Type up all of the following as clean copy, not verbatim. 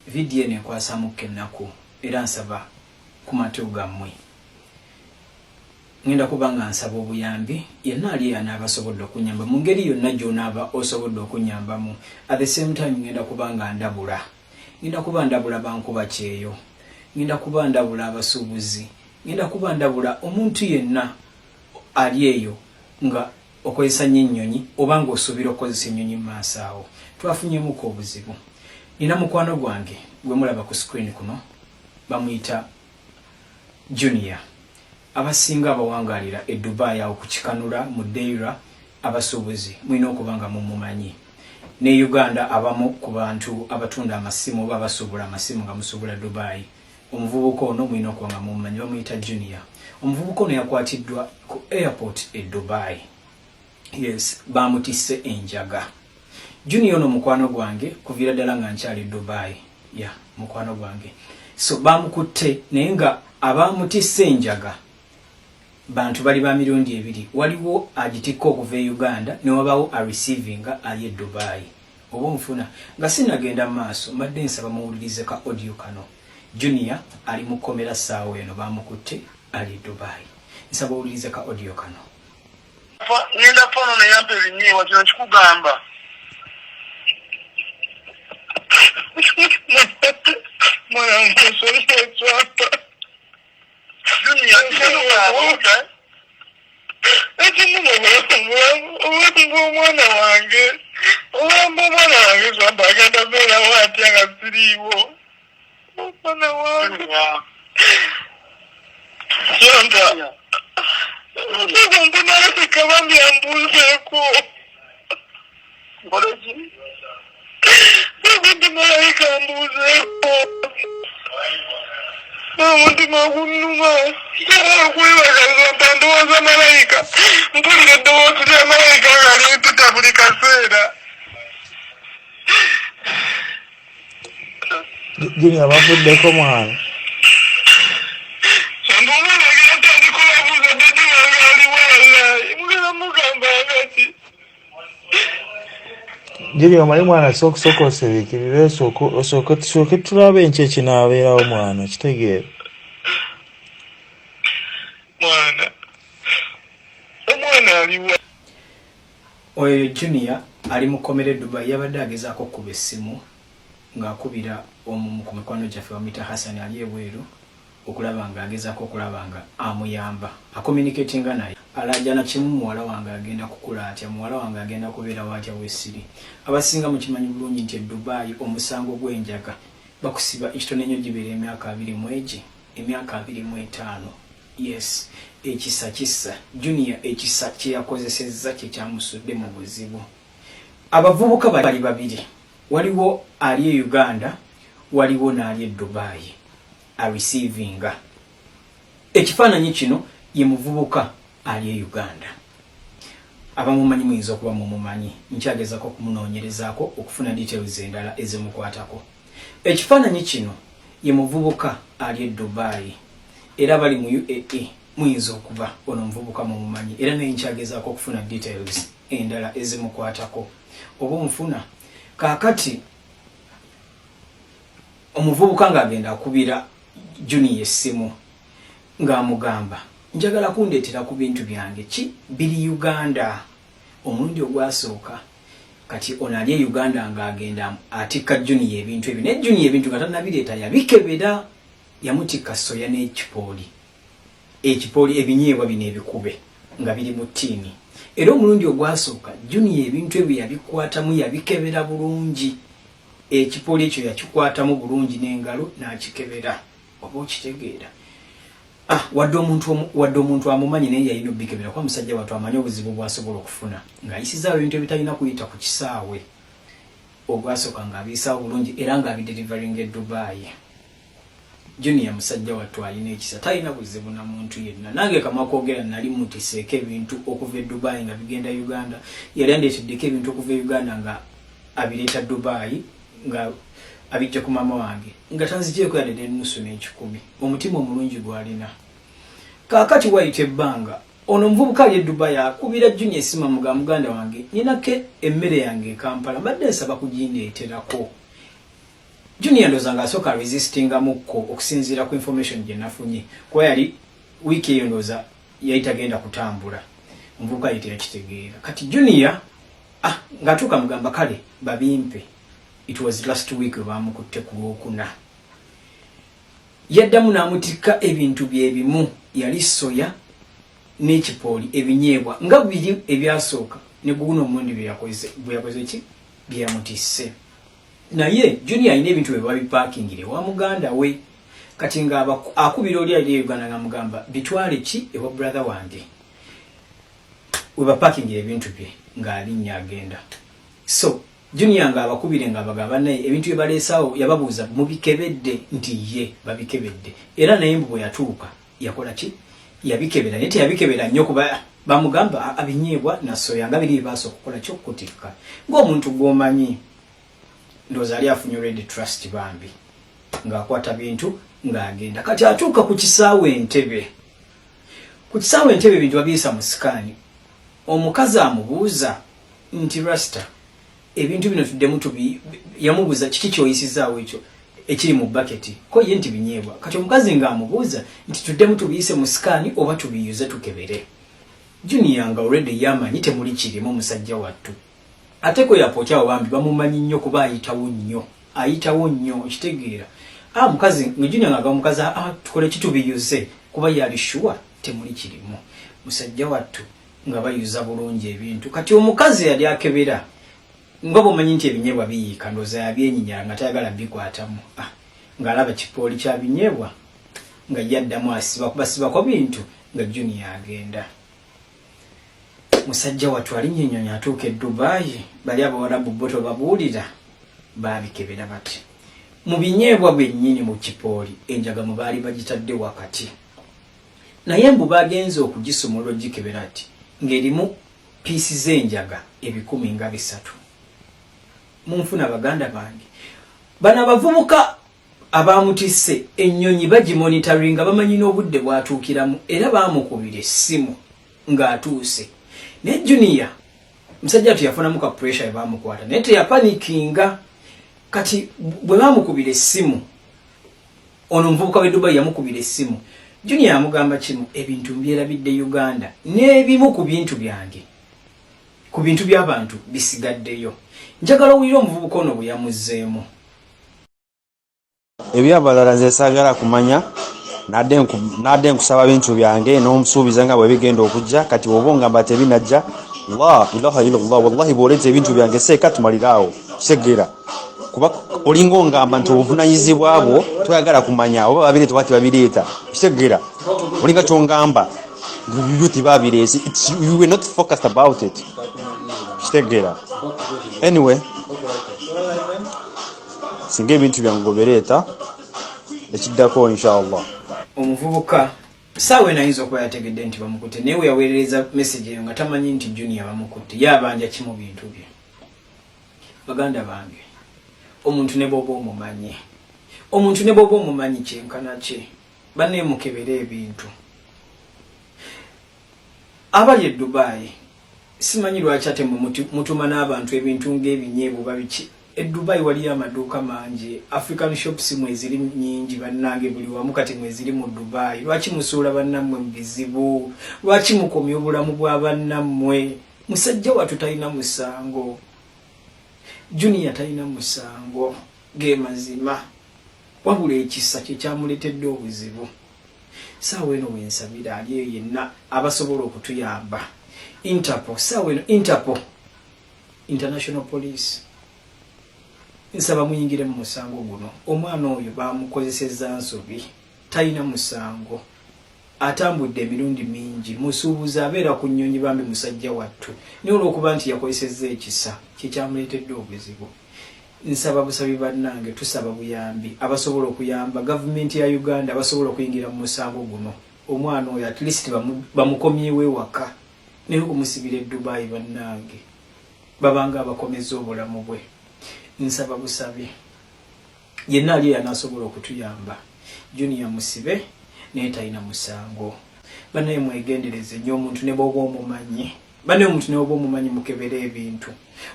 Video ne kwasa Munaku era nsaba ku matu gammwe. Ngenda kubanga nsaba obuyambi yenna ali anaabasobodde okunyamba mu ngeri yonna gy'onaaba osobodde okunyambamu. At the same time ngenda kubanga ndabula. Ngenda kuba ndabula bankuba kyeyo. Ngenda kuba ndabula abasuubuzi. Ngenda kuba ndabula omuntu yenna ali eyo nga okozesa nnyo ennyonyi oba ng'osuubira okukozesa ennyonyi mu maaso awo. Twafunyemuko obuzibu. Nina mukwano gwange gwe mulaba ku screen kuno bamuyita Junior. Abasinga abawangalira e Dubai awo ku kikanula mu Deira abasuubuzi mulina okubanga mumumanyi. Ne Uganda abamu ku bantu abatunda amasimu oba abasuubula amasimu nga musuubula Dubai. Omuvubuka ono mulina okubanga mumumanyi bamuyita Junior. Omuvubuka ono yakwatiddwa ku airport e Dubai. Yes, bamutisse enjaga. Junior ono mukwano gwange kuvira ddala nga nkyali Dubai. Mukwano gwange. So bamukutte naye nga abamutisse enjaga bantu bali ba mirundi ebiri. Waliwo agitikko okuva e Uganda ne wabawo a receiving ali e Dubai. Oba nfuna nga sinagenda maaso mbadde nsaba muwulirize ka audio kano. Junior ali mu komera ssaawa eno bamukutte ali Dubai. Nsaba uwulirize ka audio kano. Ngenda fono na yampe binyewa kino kikugamba. Mwana mwisoni etuwapa. Junior, kikugamba. Mwana wange. Mwana wange swamba agenda bera wati anga siriwo. Mwana wange. Swamba. Mbona sikabambi ambuzeko. Mbona malaika ambuzeko. Mutima kunuma. Kuiwaka ndoza malaika. Mpulire ndoza ya malaika ngali tutabulika sera. Junior bavuddeko mwana. Junior mali mwana soko osebikirire soke tulabe enche kinaabeerawo mwana kitegeera. Omwana aliwa. Oyo Junior ali mukomere Dubai yabadde agezaako okuba essimu ng'akubira omu ku mikwano gyaffe bamuyita Hassan ali ebweru okulaba nga agezaako okulaba nga amuyamba akommunikatinga naye. Alajana kimu muwala wange agenda kukula atya, muwala wange agenda kubeera watya wesiri. Abasinga mukimanyi bulungi nti Dubai omusango gw'enjaga bakusiba ekitone nnyo gibeera emyaka 20 emyaka 25. Yes, ekisa Junior ekisa kye yakozesezza kye kyamusudde mu buzibu. Abavubuka bali babiri, waliwo ali e Uganda, waliwo n'ali e Dubai a receivinga. Ekifaananyi kino ye muvubuka ali e Uganda. Abamumanyi muyinza okuba mumumanyi, nkyagezaako okumunoonyerezaako okufuna details endala ezimukwatako. Ekifaananyi kino ye muvubuka ali e Dubai era bali mu UAE muyinza okuba ono muvubuka mumumanyi era naye nkyagezaako okufuna details endala ezimukwatako. Oba nfuna kaakati omuvubuka ng'agenda akubira Junior essimu ng'amugamba njagala kundeetera ku bintu byange ki biri Uganda. Omulundi ogwasooka kati ono ali e Uganda ng'agenda atikka Junior ebintu ebyo, naye Junior ebintu nga tannabireeta yabikebera, yamutikka soya n'ekipooli. Ekipooli ebinyeebwa bino ebikube nga biri mu ttiini. Era omulundi ogwasooka Junior ebintu ebyo yabikwatamu yabikebera bulungi. Ekipooli ekyo yakikwatamu bulungi n'engalo n'akikebera. Oba okitegeera. Wadde omuntu amumanyi naye yalina obbikebera kuba musajja watu amanyi obuzibu bw'asobola okufuna ng'ayisizaawo ebintu ebitalina kuyita ku kisaawe. Ogwasooka ng'abiyisaawo bulungi era ng'abiderivaringa e Dubai. Junior musajja watu alina ekisa, talina buzibu na muntu yenna. Nange kama kwogera nali mutiseeko ebintu okuva e Dubai nga bigenda Uganda. Yali andeeteddeko ebintu okuva e Uganda nga abireeta Dubai nga abijja ku mama wange nga tanzigyeko yadde n'ennusu n'ekikumi. Omutima omulungi gwalina. Kaakati wayita ebbanga ono omuvubuka ali e Dubai akubira Junior essimu muganda wange ninako emmere yange e Kampala mbadde nsaba kugindeeterako. Junior ndozanga asoka resistinga mukko okusinzira ku information gye nafunye kwa yali wiki eyo ndoza yayitagenda kutambula mvuka yitira kitegeera kati Junior ngatuka mugamba kale babimpe. It was last week bamukutte ku Lwokuna. Yaddamu n'amutikka ebintu byebimu yali soya n'ekipooli ebinyeebwa nga biri ebyasooka ne guno omundi byakoze ki byamutisse. Naye Junior alina ebintu bye babipakingire wa muganda we kati nga akubira oli ali Uganda nga mugamba bitwale ki ewa brother wange we bapakingire ebintu bye nga alinnya agenda. So Junior nga abakubire nga abagamba naye ebintu bye baleesaawo yababuuza mubikebedde nti ye babikebedde era naye mbu bwe yatuuka yakola ki yabikebera naye teyabikebera nnyo kuba bamugamba abinyeebwa na soya nga biri baaso okukola ky'okutikka ng'omuntu gw'omanyi ndowooza ali afunye Red Trust Bambi ng'akwata bintu ng'agenda kati atuuka ku kisaawe Entebbe. Ku kisaawe Entebbe ebintu babiyisa mu sikaani omukazi amubuuza nti Rasta ebintu bino tuddemu yamubuuza kiki kyoyisizaawo ekyo ekiri mu baketi ko ye nti binyeebwa kati omukazi ng'amubuuza nti tuddemu tubiyise mu sikaani oba tubiyuze tukebere. Junior nga already yamanyi temuli kirimu musajja wattu ate ko yapokyawo Bambi bamumanyi nnyo kuba ayitawo nnyo okitegeera mukazi Junior nga omukazi tukole kitubiyuze kuba yali sure temuli kirimu musajja wattu nga bayuza bulungi ebintu kati omukazi yali akebera nga bomanyi nti ebinyeebwa biyiika ndooza yabyenyinyala nga tayagala bikwatamu ng'alaba kipooli kya binyeebwa nga yaddamu asibako bintu nga Junior agenda. Musajja wattu alinnya ennyonyi atuuka e Dubai bali Abawarabu boto babuulira baabikebera bati mu binyeebwa bwennyini mu kipooli enjaga mu baali bagitadde wakati naye mbu bagenze okugisumula ogikebera ati ng'erimu piisi z'enjaga 1,300. Munfuna baganda bange bana abavubuka abamutisse ennyonyi bagimonitoringa bamanyi n'obudde bwatuukiramu era baamukubira essimu ng'atuuse. Ne Junior musajja tuyafunamu ka pressure ebamukwata naye teyapanikinga kati bwe bamukubira essimu ono omuvubuka w'e Dubai yamukubira essimu Junior amugamba kimu ebintu mbyerabidde Uganda n'ebimu ku bintu byange ku bintu by'abantu bisigaddeyo njagala owulira omuvubuka ono bwe yamuzzeemu. Ebyabalala nze saagala kumanya nadde nkusaba bintu byange n'omusuubiza nga bwe bigenda okujja kati oba ngamba tebinajja la ilaha illallah wallahi bw'oleeta ebintu byange seeka tumaliraawo kitegeera kuba olinga ongamba nti obuvunanyizibwa bwo toyagala kumanya oba babireeta oba tebabireeta kitegeera olinga kyongamba bibyo tebabireese you were not focused about it kitegeera. Anyway singa ebintu byange gobereeta ekiddako inshallah. Omuvubuka saawe nayinza okuba yategedde nti bamukutte naye we yaweereza message eyo nga tamanyi nti Junior bamukutte yabanja kimu bintu bye. Baganda bange omuntu ne bw'oba omumanyi kyenkana kye baneemukebera ebintu abali e Dubai simanyi lwaki ate mutuma n'abantu ebintu ng'ebinyeebwa babiki. E Dubai waliyo amaduuka mangi African shops mweziri nyingi bannange buli wamu kati mweziri mu Dubai. Lwaki musuula bannammwe mu bizibu? Lwaki mukomya obulamu bwa bannammwe? Musajja wattu talina musango, Junior talina musango ge mazima wabula ekisa kye kyamuleetedde obuzibu. Saawa eno wensabira ali eyo yenna abasobola okutuyamba Interpol saawa eno Interpol International Police nsaba muyingire mu musango guno. Omwana oyo bamukozesezza nsobi talina musango atambudde emirundi mingi musuubuza abeera ku nnyonyi Bambi musajja wattu naye olw'okuba nti yakozesezza ekisa kye kyamuleetedde obuzibu. Nsaba busabi bannange tusaba buyambi abasobola okuyamba gavumenti ya Uganda abasobola okuyingira mu musango guno. Omwana oyo at least bamukomyewo ewaka naye okumusibira e Dubai bannange babanga abakomeza obulamu bwe. Nsaba busabi yenna ali anaasobola okutuyamba Junior musibe naye talina musango. Bannaye mwegendereze nnyo omuntu ne bw'oba omumanyi bane omuntu ne obo mumanyi mukebere ebintu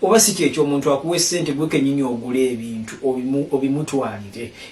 oba si kyekyo omuntu akuwa essente gwe kenyini ogula ebintu obimutwalire